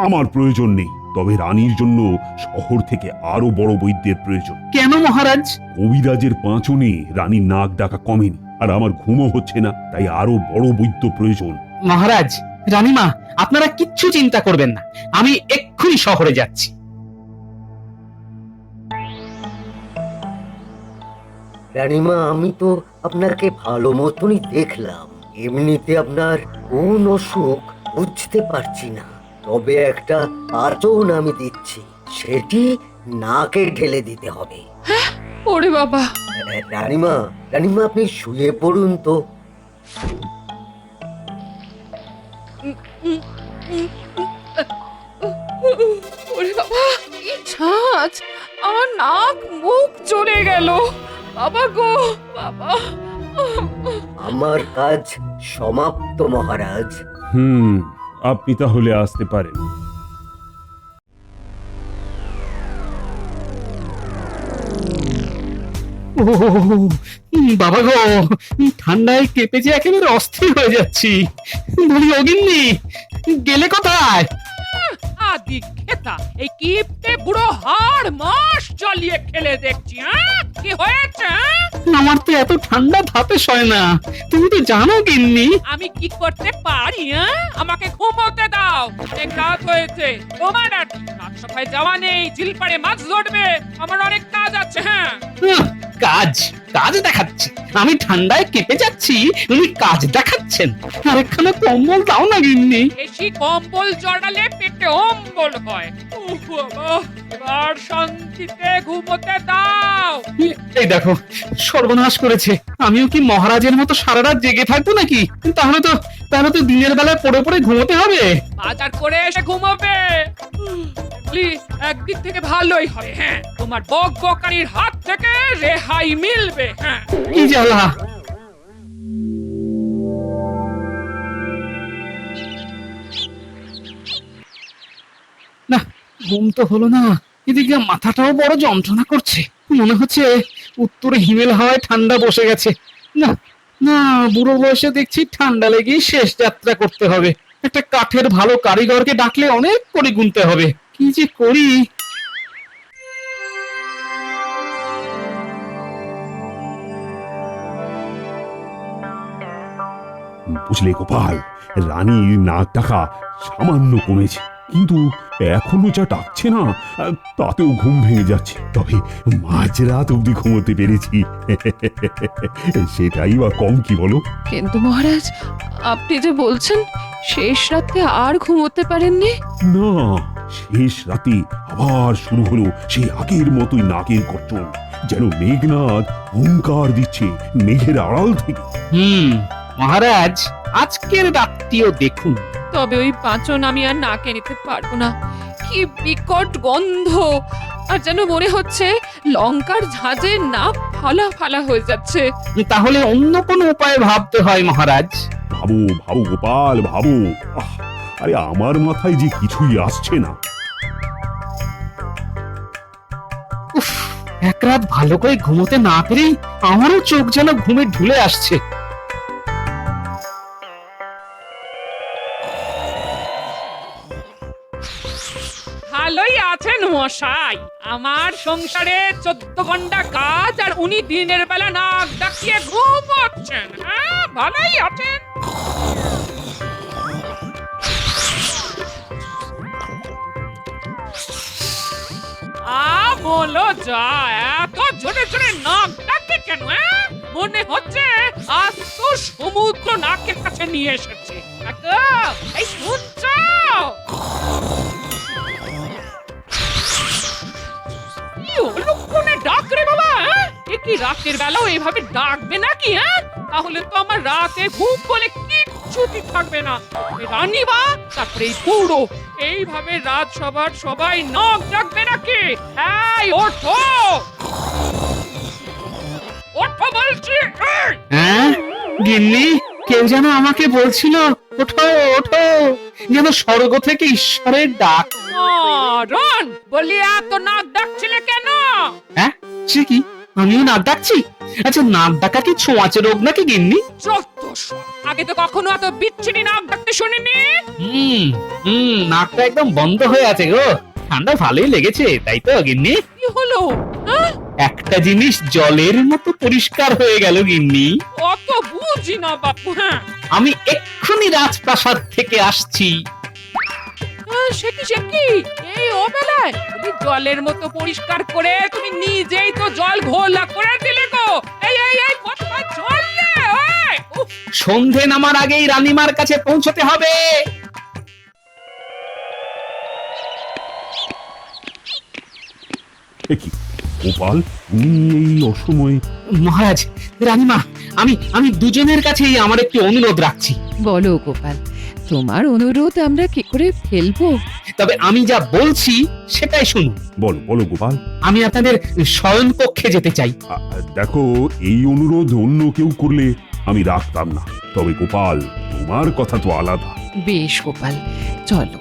আমার প্রয়োজন নেই, তবে রানীর জন্য শহর থেকে আরো বড় বৈদ্যের প্রয়োজন। কেন মহারাজ? কবিরাজের পাঁচনে রানীর নাক ডাকা কমেনি, আর আমার ঘুমও হচ্ছে না, তাই আরো বড় বৈদ্য প্রয়োজন। মহারাজ, রানীমা, আপনারা কিচ্ছু চিন্তা করবেন না, আমি এক্ষুনি শহরে যাচ্ছি। রানীমা, আমি তো আপনাকে ভালো মতনই দেখলাম, এমনিতে আপনার কোন অসুখ বুঝতে পারছি না। তবে একটা পাঁচন আমি দিচ্ছি, সেটি নাকে ঢেলে দিতে হবে। ওরে বাবা! রানীমা, আপনি শুয়ে পড়ুন তো। ওরে বাবা, কি ছাঁচ! আমার নাক মুখ চলে গেল। বাবা গো, বাবা! আমার কাজ সমাপ্ত মহারাজ। আপনি তাহলে আসতে পারেন। বাবা গো, ঠান্ডায় কেঁপে যে একেবারে অস্থির হয়ে যাচ্ছি। বলি অগিন্নি, গেলে কোথায়? দীক্ষেতা এই কিপ্টে বুড়ো হাড় মাস জ্বালিয়ে খেলে দেখছি। হ্যাঁ কি হয়েছে? আমার তো এত ঠান্ডা ধাপে সয় না, তুমি তো জানো গিন্নি। আমি কি করতে পারি? আমাকে ঘুমোতে দাও। অনেক রাত হয়েছে, তোমার আর রাজসভায় যাওয়া নেই, ঝিলপাড়ে মাছ ধরবে, আমার অনেক কাজ আছে। হ্যাঁ কাজ কাজ দেখাচ্ছে, আমি ঠান্ডায় কেঁপে যাচ্ছি, উনি কাজ দেখাচ্ছেন। আর একখানা কম্বল দাও না গিন্নি। বেশি কম্বল জড়ালে পেটে অম্বল হয়। উফ বাবা, এবার শান্তিতে ঘুমোতে দাও। এই দেখো সর্বনাশ করেছে, আমিও কি মহারাজের মতো সারা রাত জেগে থাকবো নাকি? তাহলে তো দিনের বেলায় পড়ে পড়ে ঘুমোতে হবে। বাজার করে এসে ঘুমাবে। একদিক থেকে ভালোই হয়। হ্যাঁ তোমার বক বকারির হাত থেকে রেহাই মিলবে। হ্যাঁ কি জ্বালা। না ঘুম তো হলো না, এদিকে মাথাটাও বড় যন্ত্রণা করছে। মনে হচ্ছে উত্তরে হিমেল হাওয়ায় ঠান্ডা বসে গেছে। না না, বুড়ো বয়সে দেখছি ঠান্ডা লেগেই শেষ যাত্রা করতে হবে। একটা কাঠের ভালো কারিগরকে ডাকলে অনেক করে গুনতে হবে। কি যে করি। বুঝলে গোপাল, রানীর নাক ডাকা সামান্য কমেছে, কিন্তু এখনো যা ডাকছে না তাতেও ঘুম ভেঙে যাচ্ছে। তবে মাঝরাত অব্দি ঘুমোতে পেরেছি, সেটাই বা কম কি বলো? কিন্তু মহারাজ, আপনি যে বলছেন শেষ রাতে আর ঘুমোতে পারেননি। না, শেষ রাতে আবার শুরু হলো সেই আগের মতোই নাকের গর্জন, যেন মেঘনাদ হুঙ্কার দিচ্ছে মেঘের আড়াল থেকে। মহারাজ, আজকের রাতটিও দেখুন। তবে ওই পাঁচন আমি আর নাকে নিতে পারবো না। কি বিকট গন্ধ, আর যেন মনে হচ্ছে লঙ্কার ঝাঁজে নাক ফালা ফালা হয়ে যাচ্ছে। তাহলে অন্য কোনো উপায় ভাবতে হয় মহারাজ। ভাবো ভাবো গোপাল, ভাবো। আরে আমার মাথায় যে কিছুই আসছে না। এক রাত ভালো করে ঘুমোতে না পেরেই আমারও চোখ যেন ঘুমে ঢুলে আসছে। ভালোই আছেন মশাই? আমার সংসারে 14 ঘন্টা কাজ, আর উনি দিনের বেলা নাক ডাকিয়ে ঘুমোচ্ছেন। হ্যাঁ ভালোই আছেন। বলো যা, এত জোরে জোরে নাক ডাকে কেন? মনে হচ্ছে আজ তো সমুদ্র নাকের কাছে নিয়ে এসেছে। এই শুনছ? ডাক রে বাবা, কি রাতের বেলাও এভাবে ডাকবে নাকি? তাহলে তো আমার রাতে ঘুম বলে কিচ্ছুটি থাকবে না। রানীমা, তারপরে এই পুরো এইভাবে রাজসভার সবাই নাক ডাকবে নাকি? এই ওঠো, ওঠো বলছি। গিন্নি, কেউ যেন আমাকে বলছিল ওঠো ওঠো, যেন স্বর্গ থেকে ঈশ্বরের ডাক। রন বলি, এত নাক ডাকছিলে কেন? হ্যাঁ সে কি, আমিও নাক ডাকছি? আচ্ছা, নাক ডাকা কি ছোঁয়াচে রোগ নাকি গিন্নি? আগে তো কখনো এত বিচ্ছিরি নাক ডাকতে শুনিনি। নাকটা একদম বন্ধ হয়ে আছে গো। ঠান্ডা ভালোই লেগেছে, তাই তো গিন্নি? কি হলো? একটা জিনিস জলের মতো পরিষ্কার হয়ে গেল গিন্নি। অত বুঝি না বাপু। আমি এক্ষুনি রাজপ্রাসাদ থেকে আসছি। সে কি এই অবেলায় জলের মতো পরিষ্কার করে তুমি নিজেই তো জল ঘোলা করে দিলে গো। এই কোথায় চললে? সন্ধে নামার আগেই রানীমার কাছে পৌঁছতে হবে। গোপাল, তুমি এই অসময়ে? মহারাজ, রানীমা, আমি দুজনের কাছেই আমার একটি অনুরোধ রাখছি। বলো গোপাল, তোমার অনুরোধ আমরা কি করে ফেলবো? তবে আমি যা বলছি সেটাই শুনুন। বলো বলো গোপাল। আমি আপনাদের শয়ন কক্ষে যেতে চাই। দেখো, এই অনুরোধ অন্য কেউ করলে আমি রাখতাম না, তবে গোপাল তোমার কথা তো আলাদা। বেশ গোপাল, চলো।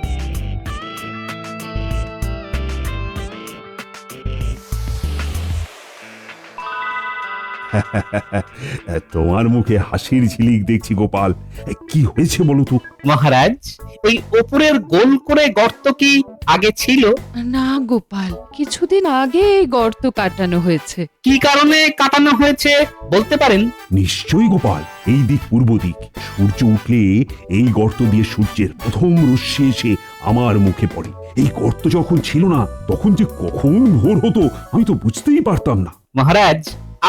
তোমার মুখে হাসির ঝিলিক দেখছি গোপাল। কি হয়েছে বলো তো? মহারাজ, এই ওপরের গোল করে গর্ত কি আগে ছিল? না গোপাল, কিছুদিন আগে এই গর্ত কাটানো হয়েছে। কি কারণে কাটানো হয়েছে বলতে পারেন? নিশ্চয়ই গোপাল, এই দিক পূর্ব দিক। সূর্য উঠলে এই গর্ত দিয়ে সূর্যের প্রথম রশ্মি এসে আমার মুখে পড়ে। এই গর্ত যখন ছিল না, তখন যে কখন ভোর হতো আমি তো বুঝতেই পারতাম না। মহারাজ,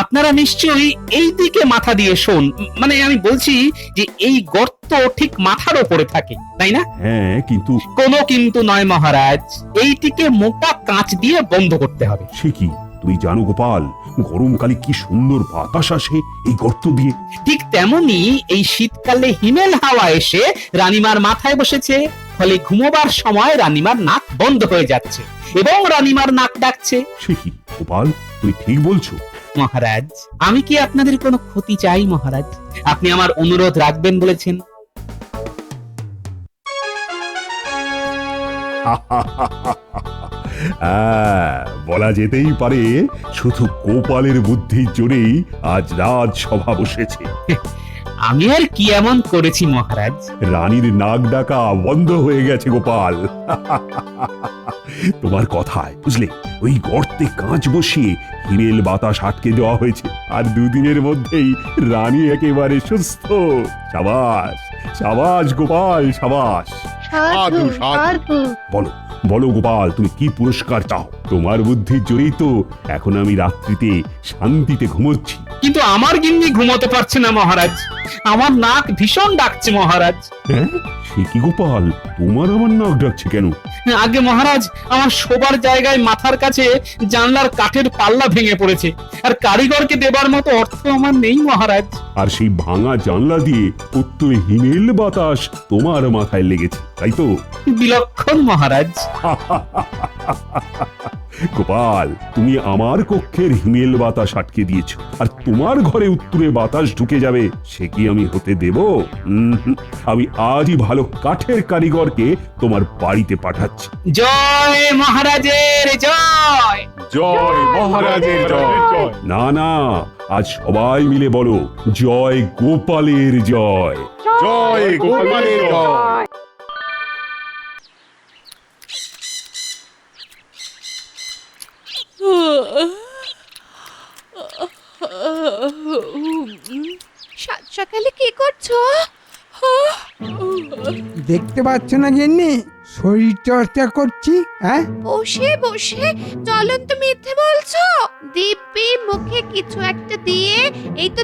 আপনারা নিশ্চয়ই এই দিকে মাথা দিয়ে শোন, মানে আমি বলছি যে এই গর্ত ঠিক মাথার ওপরে থাকে, তাই না? হ্যাঁ, কিন্তু কোনো কিন্তু নয় মহারাজ, এইটিকে মোটা কাঁচ দিয়ে বন্ধ করতে হবে। সে কি? তুই জানো গোপাল, গরমকালে কি সুন্দর বাতাস আসে এই গর্ত দিয়ে। ঠিক তেমনি এই শীতকালে হিমেল হাওয়া এসে রানীমার মাথায় বসেছে, ফলে ঘুমোবার সময় রানীমার নাক বন্ধ হয়ে যাচ্ছে এবং রানীমার নাক ডাকছে। সে কি গোপাল, তুই ঠিক বলছো? মহারাজ, আমি কি আপনাদের কোনো ক্ষতি চাই মহারাজ? আপনি আমার অনুরোধ রাখবেন বলেছেন। বলা যেতেই পারে শুধু গোপালের বুদ্ধির জোরেই আজ রাজসভা বসেছে। আমি আর কি এমন করেছি মহারাজ? রানীর নাক ডাকা বন্ধ হয়ে গেছে গোপাল। তোমার কথায় বুঝলে, ওই গর্তে কাঁচ বসিয়ে হিমেল বাতাস আটকে দেওয়া হয়েছে, আর দুদিনের মধ্যেই রানী একেবারে সুস্থ। সাবাস সাবাস গোপাল, সাবাস। সাধু সাধু। বলো বলো গোপাল, তুমি কি পুরস্কার চাও? তোমার বুদ্ধির জোরেই তো এখন আমি রাত্রিতে শান্তিতে ঘুমোচ্ছি। কিন্তু আমার গিন্নি ঘুমোতে পারছে না মহারাজ, আমার নাক ভীষণ ডাকছে মহারাজ। হ্যাঁ, সে কি গোপাল, তোমার আমার নাক ডাকছে কেন? আগে মহারাজ, আমার শোবার জায়গায় মাথার কাছে জানলার কাঠের পাল্লা ভেঙে পড়েছে, আর কারিগরকে দেবার মতো অর্থ আমার নেই মহারাজ। আর সেই ভাঙা জানলা দিয়ে উত্তরে হিমেল বাতাস তোমার মাথায় লেগেছে, তাই তো? বিলক্ষণ মহারাজ। গোপাল, তুমি আমার কক্ষের হিমেল বাতাস আটকে দিয়েছো, আর তোমার ঘরে উত্তরে বাতাস ঢুকে যাবে, সে কি আমি হতে দেব? আমি আজই ভালো কাঠের কারিগরকে তোমার বাড়িতে পাঠাচ্ছি। জয় মহারাজের জয়। জয় মহারাজের জয়। না না, আজ সবাই মিলে বলো, জয় গোপালের জয়। জয় গোপালের জয়। সাত সকালে কি করছো? দেখতে পাচ্ছ না গিন্নি, শরীর চর্চা করছি। হ্যাঁ, বসে বসে জ্বলন্ত মিথ্যে বলছো। দিব্যি মুখে কিছু একটা দিয়ে এই তো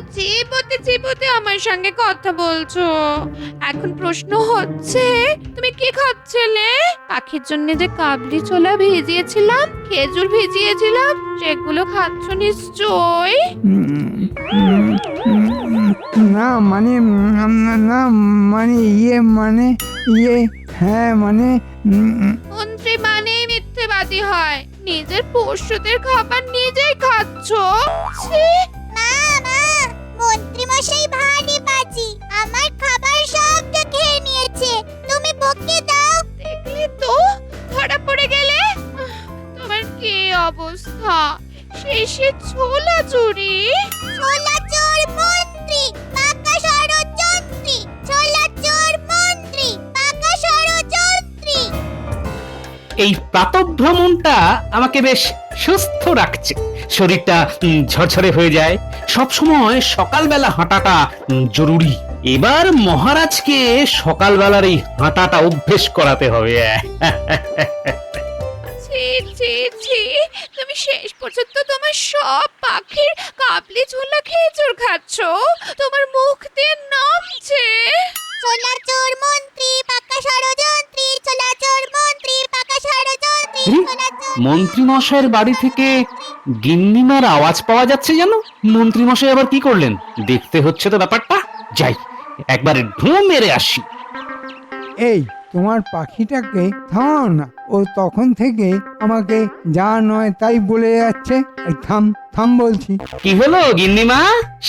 চেপতে আমার সঙ্গে কথা বলছো। এখন প্রশ্ন হচ্ছে, তুমি কি খাচ্ছিলে? পাখির জন্য যে কাবলি ছোলা ভিজিয়েছিলাম, খেজুর ভিজিয়েছিলাম, সেগুলো খাচ্ছ নিশ্চয়। না মানে না মানে ইয়ে হ্যাঁ মানে মন্ত্রী মানেই মিথ্যেবাদী হয়। নিজের পোষ্যদের খাবার নিজেই খাচ্ছ। ছি! মা মা, মন্ত্রী মশাই ভারী বাজি, আমার খাবার সবটা খেয়ে নিয়েছে। তুমি বকে দাও। দেখলে তো, ধরা পড়ে গেলে। তোমার কি অবস্থা? শেষে ছোলা চুরি। ছোলা চোর মন্ত্রী, পাকা ষড়যন্ত্রী। ছোলা চোর মন্ত্রী, পাকা ষড়যন্ত্রী। এই প্রাতঃভ্রমণটা আমাকে বেশ সুস্থ রাখছে, শরীরটা ঝরঝরে হয়ে যায়। সবসময় সকালবেলা হাঁটাটা জরুরি। এবার মহারাজকে সকালবেলার এই হাঁটাটা অভ্যেস করাতে হবে। ছি ছি ছি, তুমি শেষ পর্যন্ত তোমার সব পাখির কাবলি ছোলা খেজুর খাচ্ছ, তোমার মুখ দিয়ে নামছে। ছোলা চোর মন্ত্রী, পাকা ষড়যন্ত্রী। ছোলা চোর মন্ত্রী, পাকা ষড়যন্ত্রী। মন্ত্রী মশাইয়ের বাড়ি থেকে গিন্নিমার আওয়াজ পাওয়া যাচ্ছে যেন। মন্ত্রী মশাই আবার কি করলেন? দেখতে হচ্ছে তো ব্যাপারটা। যাই, একবারে ঢু মেরে আসি। এই তোমার পাখিটাকে থামাও না, ও তখন থেকে আমাকে যা নয় তাই বলে যাচ্ছে। এই থাম থাম বলছি। কি হলো গিন্নিমা,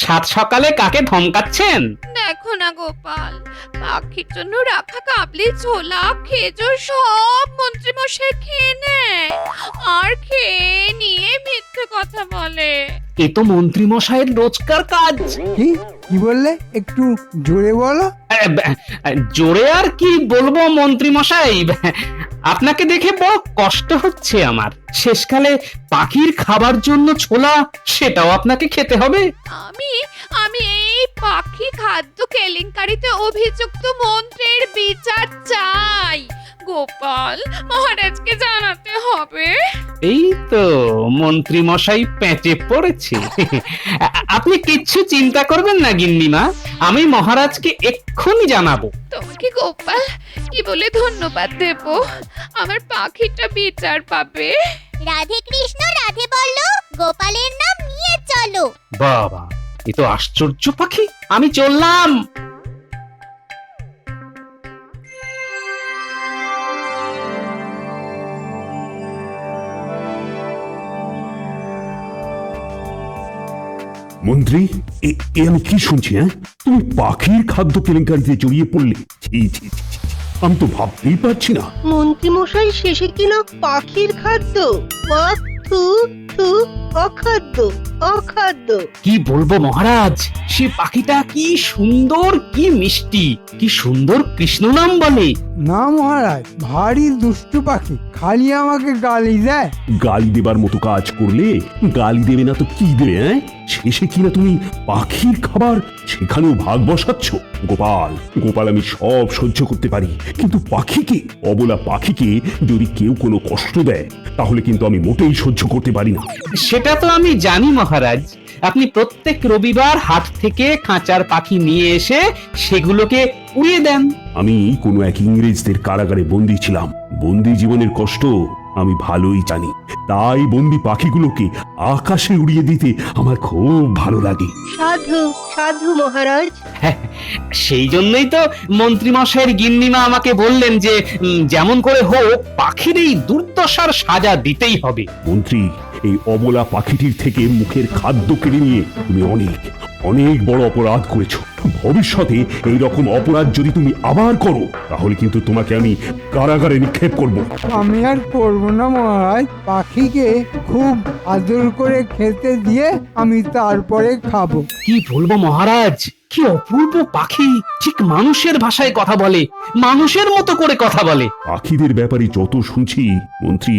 সাত সকালে কাকে ধমকাচ্ছেন? দেখো না গোপাল, পাখির জন্য রাখা কাবলি ছোলা খেজুর সব মন্ত্রী মশাই খেয়ে নেয়, আর খেয়ে নিয়ে মিথ্যে কথা বলে। এ তো মন্ত্রী মশাইয়ের রোজকার কাজ। কি কি বললে একটু জোরে বলো। জোরে আর কি বলবো মন্ত্রী মশাই, আপনাকে দেখে বড় কষ্ট হচ্ছে আমার। শেষকালে পাখির খাবার জন্য ছোলা, সেটাও আপনাকে খেতে হবে। আমি আমি এই পাখি খাদ্য কেলেঙ্কারিতে অভিযুক্ত মন্ত্রীর বিচার চাই। গোপাল মহারাজকে জানাতে হবে। এই তো মন্ত্রী মশাই পেঁচে পড়েছে। আপনি কিচ্ছু চিন্তা করবেন না গিন্নিমা, আমি মহারাজকে এক্ষুনি জানাবো। তোমাকে গোপাল কি বলে ধন্যবাদ দেব? আমার পাখিটা বিচার পাবে। রাধে কৃষ্ণ রাধে বলো, গোপালের নাম নিয়ে চলো। বাবা, এ তো আশ্চর্য পাখি। আমি চললাম। মন্ত্রী, এ আমি কি শুনছি? হ্যাঁ, তুমি পাখির খাদ্য কেলেঙ্কারিতে জড়িয়ে পড়লে? ছি ছি ছি, ছি, আমি তো ভাবতেই পারছি না। মন্ত্রী মশাই শেষে কিনা পাখির খাদ্য, ওয়াক থু থু, অখাদ্য অখাদ্য। কি বলবো মহারাজ, সে পাখিটা কি সুন্দর, কি মিষ্টি, কি সুন্দর কৃষ্ণ নাম বলে। না মহারাজ, ভারী দুষ্টু পাখি, খালি আমাকে গালি দেয়। গালি দেবার মতো কাজ করলে গালি দেবে না তো কি দেবে? হ্যাঁ, শেষে কিনা তুমি পাখির খাবার, সেখানেও ভাগ বসাচ্ছ। গোপাল গোপাল, আমি সব সহ্য করতে পারি, কিন্তু পাখিকে, অবলা পাখিকে যদি কেউ কোনো কষ্ট দেয়, তাহলে কিন্তু আমি মোটেই সহ্য করতে পারি না। সেটা তো আমি জানি মহারাজ, আপনি প্রত্যেক রবিবার হাট থেকে খাঁচার পাখি নিয়ে এসে সেগুলোকে উড়িয়ে দেন। আমি কোনো এক ইংরেজদের কারাগারে বন্দী ছিলাম। বন্দী জীবনের কষ্ট আমি ভালোই জানি, তাই বন্দী পাখিগুলোকে আকাশে উড়িয়ে দিতে আমার খুব ভালো লাগে। সাধু সাধু মহারাজ। সেই জন্যই তো মন্ত্রী মশাইয়ের গিন্নিমা আমাকে বললেন যে যেমন করে হোক পাখির এই দুর্দশার সাজা দিতেই হবে। মন্ত্রী, এই অবলা পাখিটির থেকে মুখের খাদ্য কেড়ে নিয়ে তুমি অনেক অনেক বড় অপরাধ করেছো। ভবিষ্যতে এই রকম অপরাধ যদি তুমি আবার করো, তাহলে কিন্তু তোমাকে আমি কারাগারে নিক্ষেপ করব। আমি আর করবো না মহারাজ, পাখিকে খুব আদর করে খেতে দিয়ে আমি তারপরে খাবো। কি বলবো মহারাজ, কি অপূর্ব পাখি, ঠিক মানুষের ভাষায় কথা বলে, মানুষের মতো করে কথা বলে। পাখিদের ব্যাপারে যত শুনছি মন্ত্রী,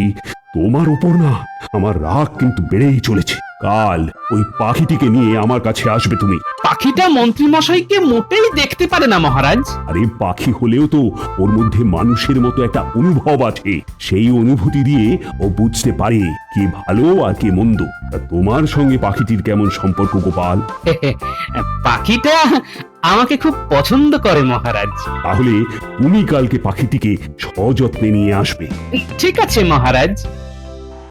তোমার উপর না আমার রাগ কিন্তু বেড়েই চলেছে। কাল ওই পাখিটিকে নিয়ে আমার কাছে আসবে তুমি। পাখিটা মন্ত্রী মশাইকে মোটেই দেখতে পারে না মহারাজ। আরে পাখি হলেও তো ওর মধ্যে মানুষের মতো একটা অনুভব আছে, সেই অনুভূতি দিয়ে ও বুঝতে পারে কে ভালো আর কে মন্দ। তা তোমার সঙ্গে পাখিটির কেমন সম্পর্ক গোপাল? পাখিটা আমাকে খুব পছন্দ করে মহারাজ। তাহলে তুমি কালকে পাখিটিকে সযত্নে নিয়ে আসবে। ঠিক আছে মহারাজ।